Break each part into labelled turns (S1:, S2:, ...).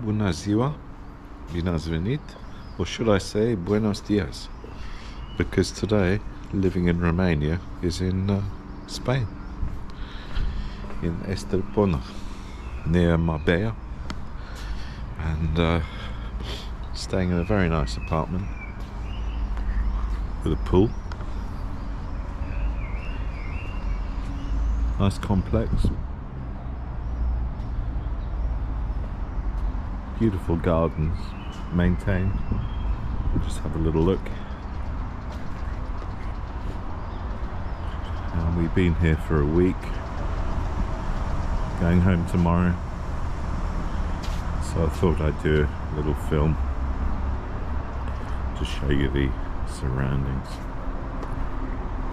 S1: Bună ziua, bine ați venit, or should I say buenos dias, because today living in Romania is in Spain, in Estepona, near Marbella, and staying in a very nice apartment with a pool, nice complex, beautiful gardens, maintained. Just have a little look. And we've been here for a week, going home tomorrow, so I thought I'd do a little film to show you the surroundings.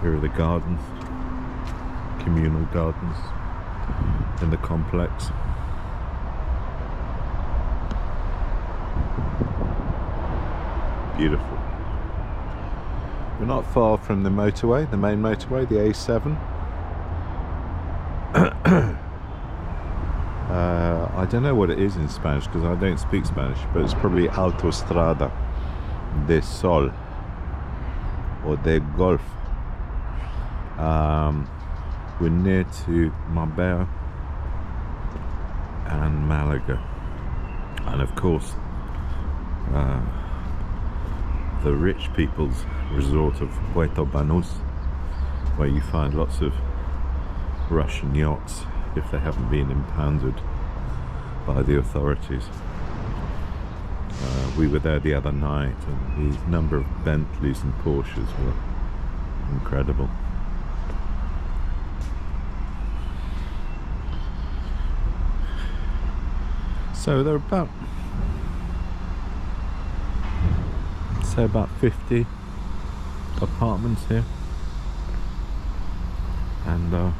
S1: Here are the gardens, communal gardens in the complex. Beautiful. We're not far from the motorway, the main motorway, the A7. I don't know what it is in Spanish because I don't speak Spanish, but it's probably Autostrada de Sol or de Golf. We're near to Marbella and Malaga, and of course the rich people's resort of Puerto Banús, where you find lots of Russian yachts if they haven't been impounded by the authorities. We were there the other night, and the number of Bentleys and Porsches were incredible. So there are about 50 apartments here, and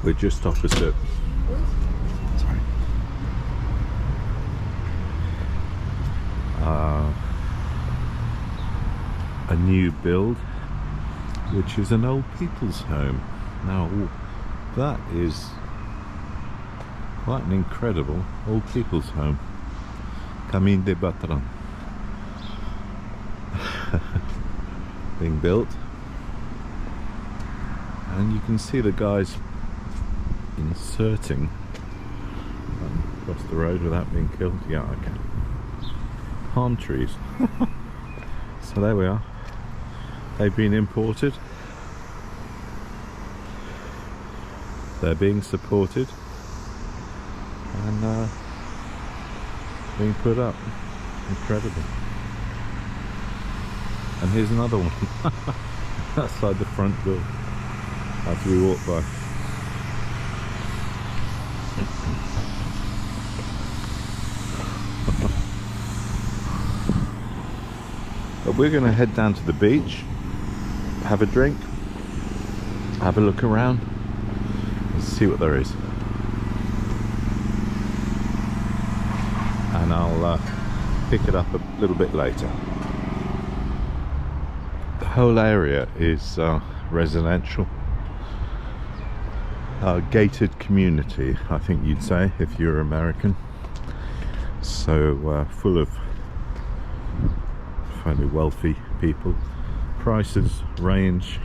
S1: we're just opposite a new build, which is an old people's home. Now that is quite an incredible old people's home. Camín de Batran being built, and you can see the guys inserting across the road without being killed. Yeah, I can. Palm trees. So there we are. They've been imported. They're being supported and being put up. Incredible. And here's another one outside the front door as we walk by. But we're going to head down to the beach, have a drink, have a look around, and see what there is. And I'll pick it up a little bit later. The whole area is residential, gated community, I think you'd say if you're American. So full of fairly wealthy people. Prices range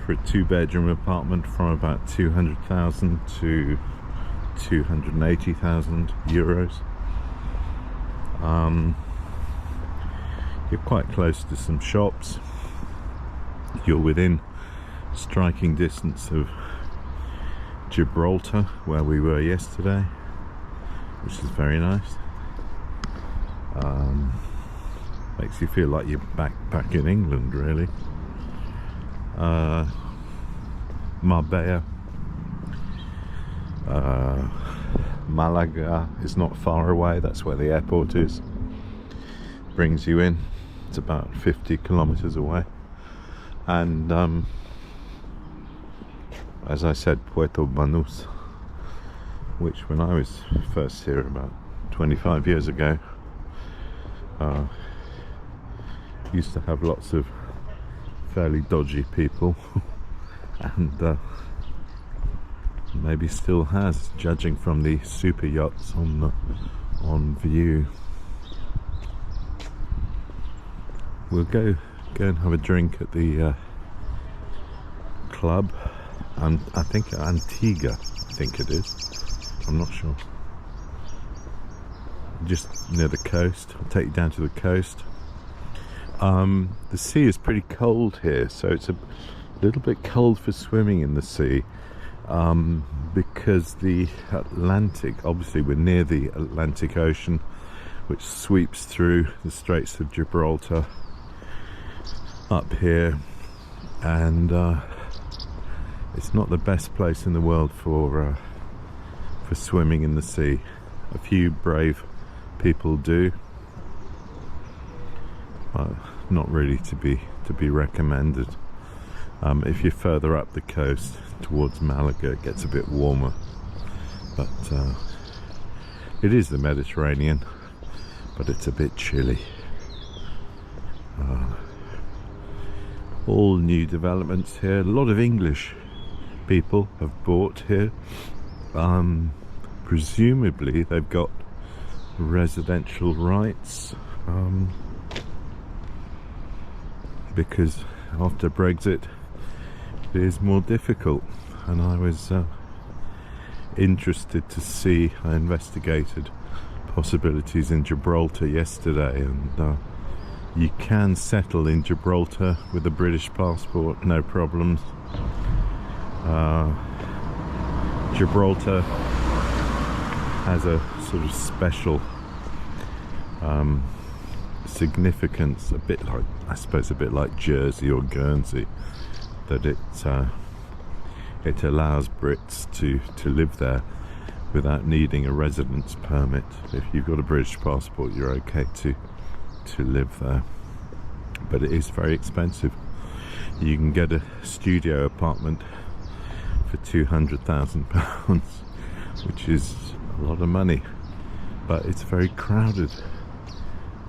S1: for a 2-bedroom apartment from about 200,000 to 280,000 euros. You're quite close to some shops. You're within striking distance of Gibraltar, where we were yesterday, which is very nice. Makes you feel like you're back in England, really. Marbella, Malaga is not far away. That's where the airport is. Brings you in. It's about 50 kilometers away. And as I said, Puerto Banús, which when I was first here about 25 years ago, used to have lots of fairly dodgy people and Maybe still has, judging from the super yachts on view. We'll go and have a drink at the club, and I think Antigua, I think it is. I'm not sure. Just near the coast. I'll take you down to the coast. The sea is pretty cold here, so it's a little bit cold for swimming in the sea, because the Atlantic, obviously we're near the Atlantic Ocean, which sweeps through the Straits of Gibraltar up here, and it's not the best place in the world for swimming in the sea. A few brave people do, but not really to be recommended. If you're further up the coast towards Malaga, it gets a bit warmer, but it is the Mediterranean, but it's a bit chilly. All new developments here. A lot of English people have bought here. Presumably they've got residential rights, because after Brexit it is more difficult, and I was interested to see. I investigated possibilities in Gibraltar yesterday, and you can settle in Gibraltar with a British passport, no problems. Gibraltar has a sort of special significance, a bit like, I suppose, a bit like Jersey or Guernsey, that it allows Brits to live there without needing a residence permit. If you've got a British passport, you're okay to live there, but it is very expensive. You can get a studio apartment for £200,000, which is a lot of money, but it's very crowded,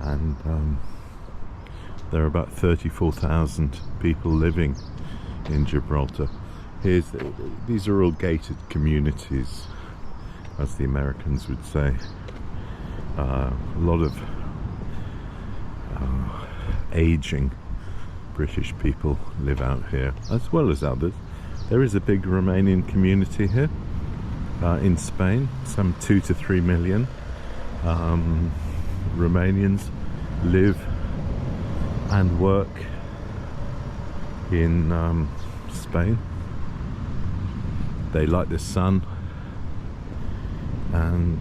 S1: and there are about 34,000 people living in Gibraltar. These are all gated communities, as the Americans would say. A lot of aging British people live out here, as well as others. There is a big Romanian community here in Spain. Some 2 to 3 million Romanians live and work in Spain. They like the sun, and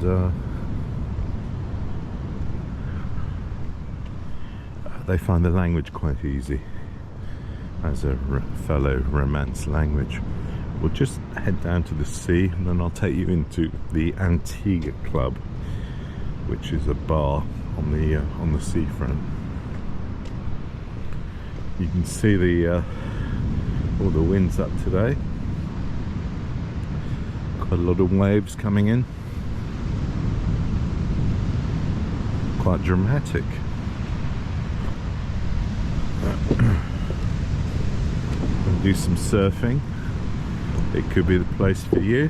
S1: they find the language quite easy as a fellow Romance language. We'll just head down to the sea, and then I'll take you into the Antigua Club, which is a bar on the seafront. You can see all the winds up today. Quite a lot of waves coming in. Quite dramatic. Do some surfing. It could be the place for you.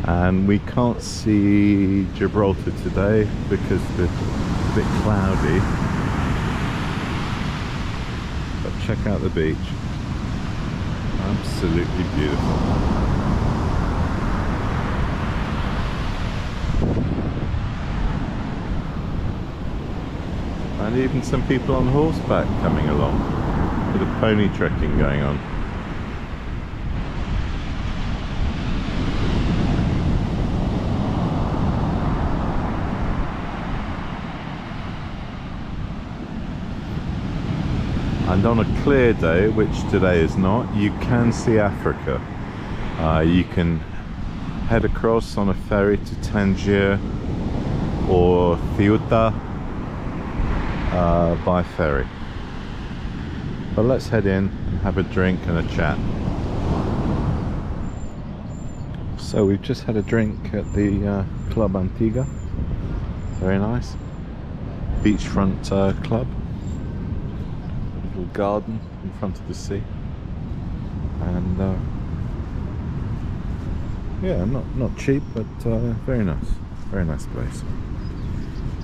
S1: And we can't see Gibraltar today because it's a bit cloudy. But check out the beach. Absolutely beautiful. And even some people on horseback coming along. Bit of pony trekking going on. And on a clear day, which today is not, you can see Africa. You can head across on a ferry to Tangier or Ceuta by ferry. But let's head in and have a drink and a chat. So we've just had a drink at the Club Antigua. Very nice. Beachfront club. little garden in front of the sea, and yeah, not cheap, but very nice place.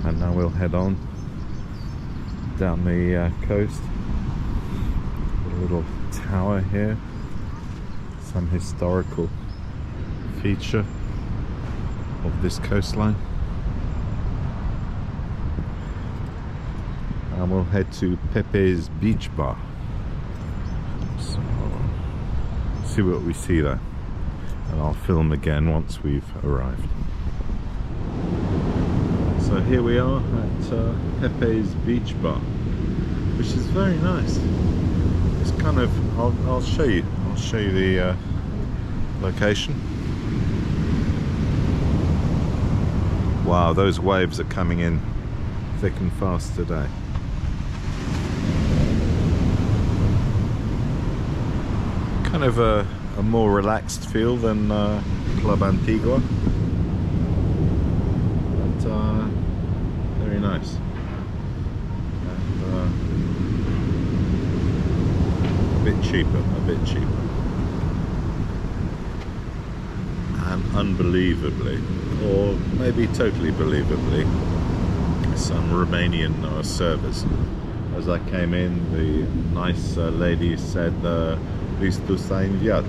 S1: And now we'll head on down the coast. A little tower here, some historical feature of this coastline, and we'll head to Pepe's Beach Bar. So see what we see there, and I'll film again once we've arrived. So here we are at Pepe's Beach Bar, which is very nice. It's kind of, I'll show you the location. Wow, those waves are coming in thick and fast today. Kind of a more relaxed feel than Club Antigua, but very nice. And a bit cheaper. And unbelievably, or maybe totally believably, some Romanian servers. As I came in, the nice lady said, Christus a înviat,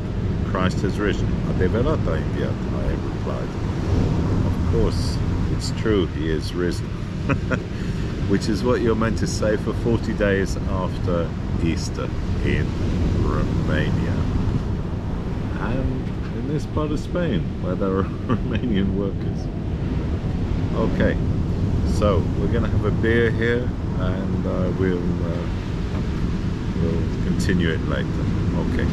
S1: Christ has risen. Adevărat a înviat, I replied. Of course, it's true, he is risen. Which is what you're meant to say for 40 days after Easter in Romania. And in this part of Spain, where there are Romanian workers. Okay, so we're going to have a beer here, and we'll continue it later. Okay.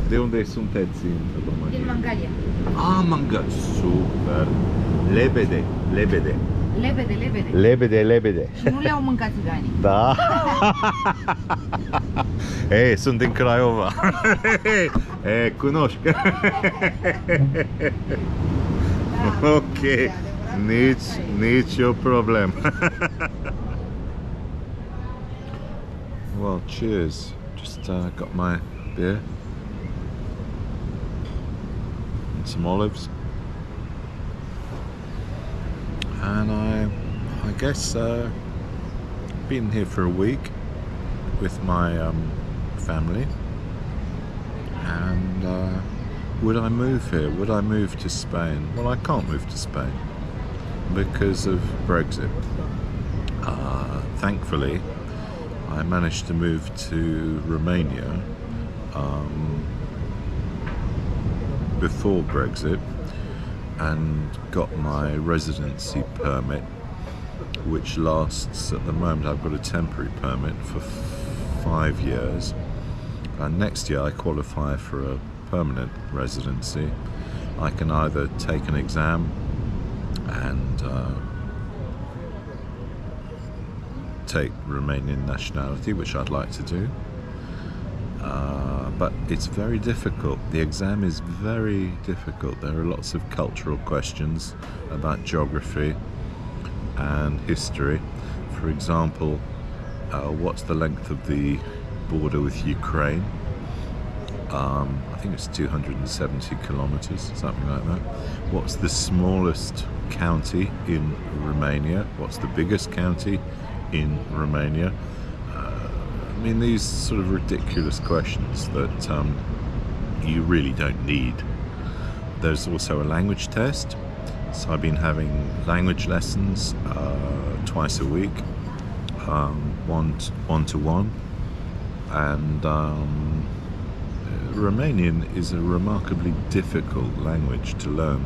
S1: De unde sunteți în România?
S2: Din Mangalia.
S1: Ah, Mangalia, super! Lebede. Lebede.
S2: Și nu le-au mâncat țiganii.
S1: Da. Ei, sunt din Craiova. Ei, cunoști. Ok, nici o problem. Well, cheers. Just got my beer and some olives, and I guess been here for a week with my family, and would I move here? Would I move to Spain? Well, I can't move to Spain because of Brexit. Thankfully, I managed to move to Romania before Brexit and got my residency permit, which lasts, at the moment I've got a temporary permit for 5 years, and next year I qualify for a permanent residency. I can either take an exam and take Romanian nationality, which I'd like to do, but it's very difficult. The exam is very difficult. There are lots of cultural questions about geography and history. For example, what's the length of the border with Ukraine? I think it's 270 kilometers, something like that. What's the smallest county in Romania? What's the biggest county in Romania? I mean, these sort of ridiculous questions that you really don't need. There's also a language test, so I've been having language lessons twice a week, one-to-one, and Romanian is a remarkably difficult language to learn.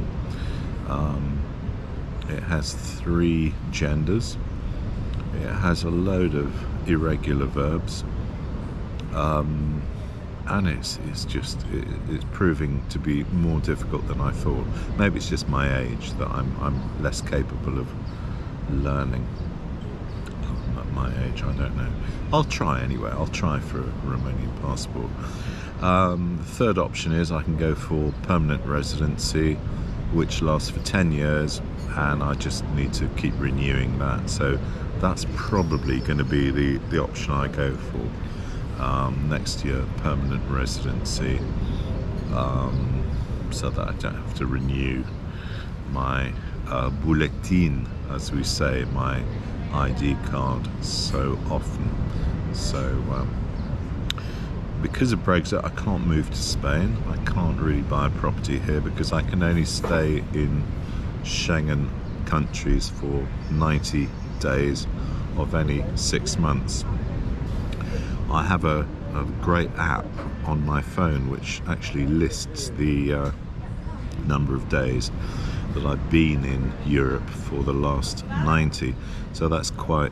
S1: It has 3 genders. It has a load of irregular verbs, and it's proving to be more difficult than I thought. Maybe it's just my age that I'm less capable of learning at my age. I don't know. I'll try anyway. I'll try for a Romanian passport. The third option is I can go for permanent residency which lasts for 10 years, and I just need to keep renewing that. So that's probably going to be the option I go for next year, permanent residency, so that I don't have to renew my bulletin, as we say, my ID card so often. So because of Brexit, I can't move to Spain. I can't really buy a property here because I can only stay in Schengen countries for 90 days of any 6 months. I have a great app on my phone which actually lists the number of days that I've been in Europe for the last 90. So that's quite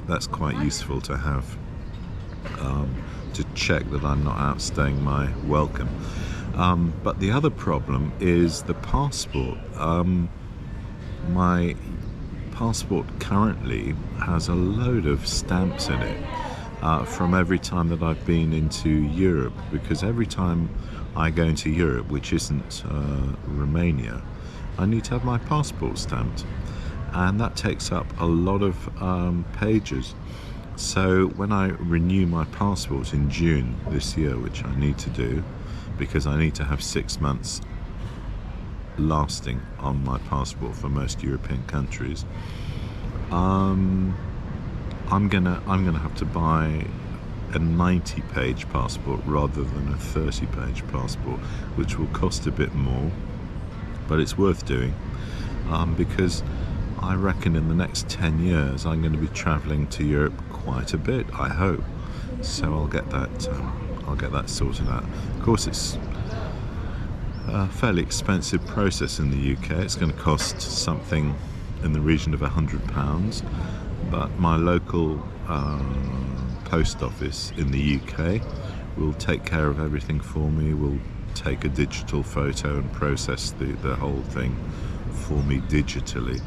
S1: useful to have, to check that I'm not outstaying my welcome. But the other problem is the passport. My passport currently has a load of stamps in it from every time that I've been into Europe, because every time I go into Europe, which isn't Romania, I need to have my passport stamped, and that takes up a lot of pages. So when I renew my passport in June this year, which I need to do because I need to have 6 months lasting on my passport for most European countries, I'm gonna have to buy a 90-page passport rather than a 30-page passport, which will cost a bit more, but it's worth doing, because I reckon in the next 10 years I'm going to be travelling to Europe quite a bit, I hope. So I'll get that sorted out. Of course, it's a fairly expensive process in the UK. It's going to cost something in the region of £100, but my local post office in the UK will take care of everything for me. Will take a digital photo and process the whole thing for me digitally.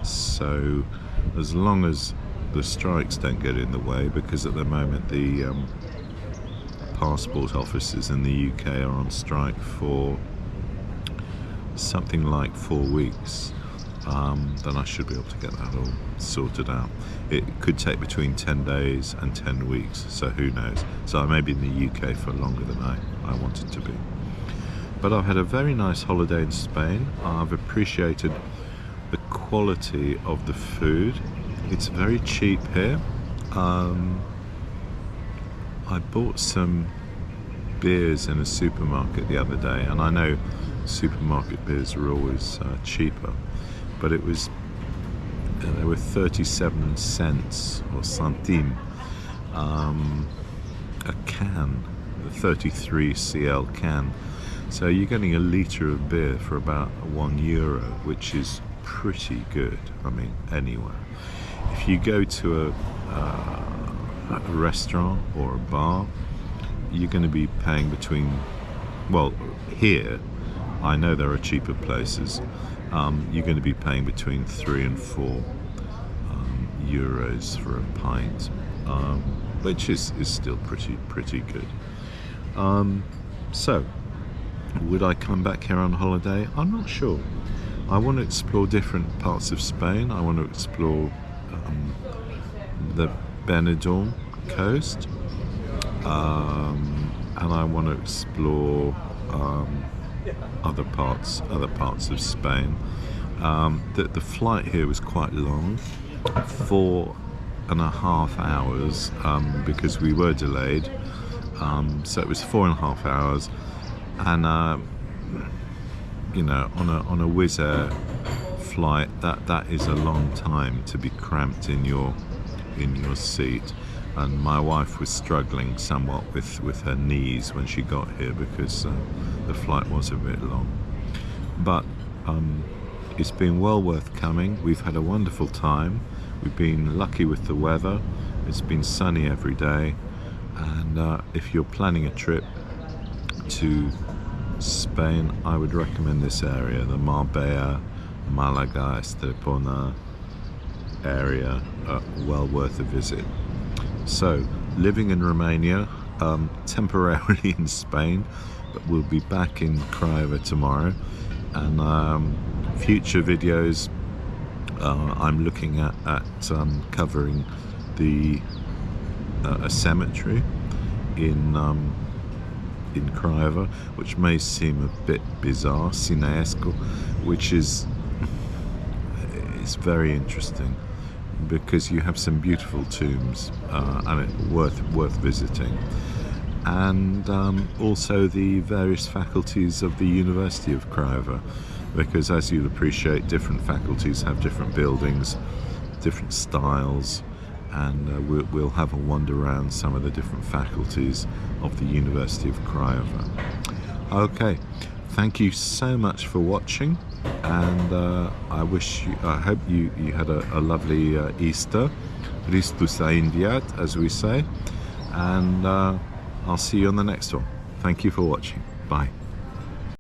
S1: So as long as the strikes don't get in the way, because at the moment the passport offices in the UK are on strike for something like 4 weeks, then I should be able to get that all sorted out. It could take between 10 days and 10 weeks, so who knows. So I may be in the UK for longer than I wanted to be. But I've had a very nice holiday in Spain. I've appreciated the quality of the food. It's very cheap here. I bought some beers in a supermarket the other day, and I know supermarket beers are always cheaper, but it was they were 37 cents or centime a can, a 33 cl can. So you're getting a litre of beer for about €1, which is pretty good. I mean, anywhere. If you go to a restaurant or a bar, you're going to be paying between, well, here, I know there are cheaper places, you're going to be paying between 3 and 4 euros for a pint, which is still pretty good. So, would I come back here on holiday? I'm not sure. I want to explore different parts of Spain. I want to explore the Benidorm coast, and I want to explore other parts of Spain. The flight here was quite long, 4.5 hours, because we were delayed. So it was 4.5 hours, and you know, on a Wizz Air flight, that is a long time to be cramped in your seat. And my wife was struggling somewhat with her knees when she got here, because the flight was a bit long. But it's been well worth coming. We've had a wonderful time. We've been lucky with the weather. It's been sunny every day. And if you're planning a trip to Spain, I would recommend this area, the Marbella, Malaga, Estepona area, well worth a visit. So, living in Romania, temporarily in Spain, but we'll be back in Craiova tomorrow, and future videos I'm looking at covering the a cemetery in Craiova, which may seem a bit bizarre, Cineescu, which is very interesting because you have some beautiful tombs and it's worth visiting, and also the various faculties of the University of Craiova, because as you'd appreciate, different faculties have different buildings, different styles, and we'll have a wander around some of the different faculties of the University of Craiova. Okay, thank you so much for watching, and I hope you had a lovely Easter. Christus a inviat, as we say, and I'll see you on the next one. Thank you for watching. Bye.